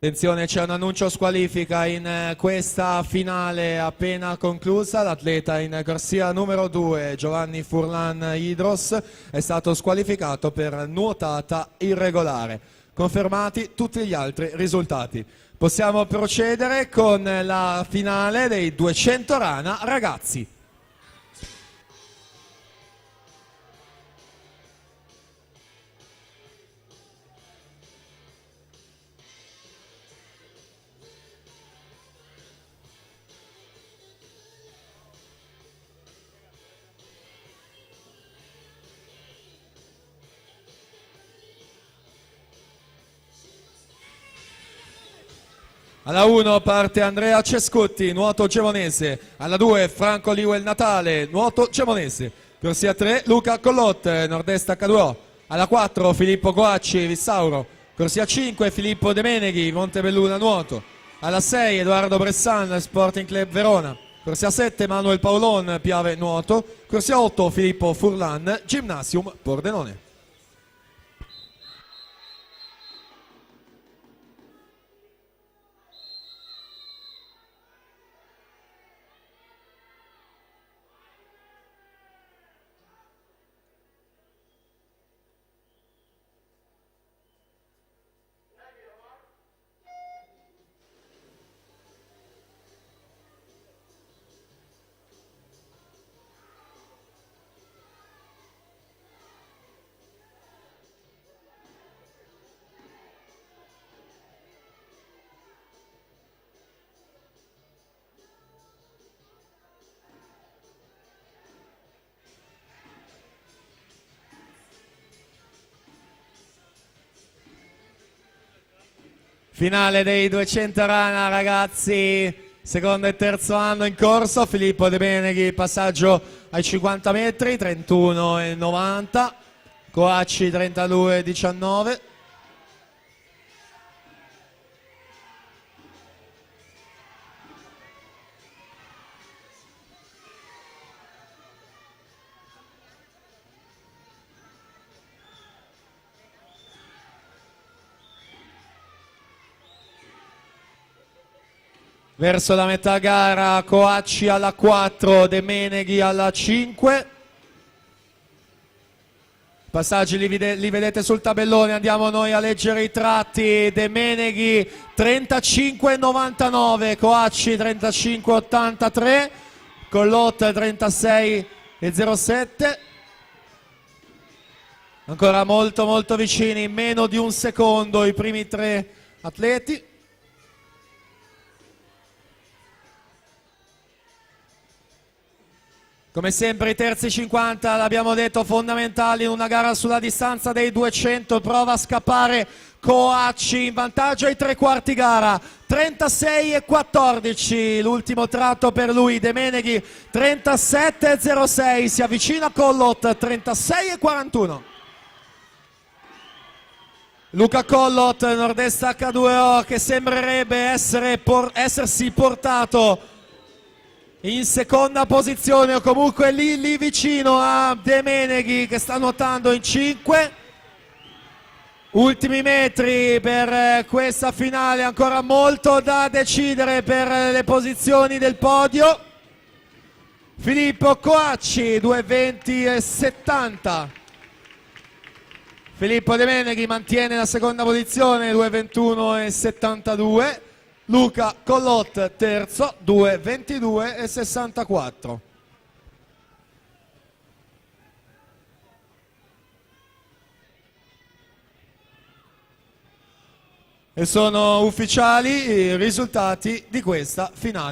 Attenzione, c'è un annuncio squalifica in questa finale appena conclusa. L'atleta in corsia numero 2, Giovanni Furlan Idros, è stato squalificato per nuotata irregolare. Confermati tutti gli altri risultati. Possiamo procedere con la finale dei 200 rana ragazzi. Alla 1 parte Andrea Cescotti, nuoto gemonese. Alla 2 Franco Liwell Natale, nuoto gemonese. Corsia 3 Luca Collot, nord-est H2O. Alla 4 Filippo Coacci, Vissauro. Corsia 5 Filippo De Meneghi, Montebelluna, nuoto. Alla 6 Edoardo Bressan, Sporting Club Verona. Corsia 7 Manuel Paolon, Piave, nuoto. Corsia 8 Filippo Furlan, Gymnasium Pordenone. Finale dei 200 rana ragazzi, secondo e terzo anno in corso. Filippo De Meneghi, passaggio ai 50 metri, 31,90. Coacci 32,19. Verso la metà gara Coacci alla 4, De Meneghi alla 5. Passaggi li vedete sul tabellone, andiamo noi a leggere i tratti. De Meneghi 35,99, Coacci 35,83, Collot 36,07. Ancora molto vicini, meno di un secondo i primi tre atleti. Come sempre i terzi 50, l'abbiamo detto, fondamentali in una gara sulla distanza dei 200. Prova a scappare Coacci in vantaggio ai tre quarti gara, 36,14 l'ultimo tratto per lui. De Meneghi 37,06, si avvicina a Collot 36,41. Luca Collot, nord-est H2O, che sembrerebbe essersi portato in seconda posizione o comunque lì vicino a De Meneghi, che sta nuotando in 5. Ultimi metri per questa finale, ancora molto da decidere per le posizioni del podio. Filippo Coacci 2,20,70. Filippo De Meneghi mantiene la seconda posizione, 2,21,72. Luca Collot terzo, 2,22,64. E sono ufficiali i risultati di questa finale.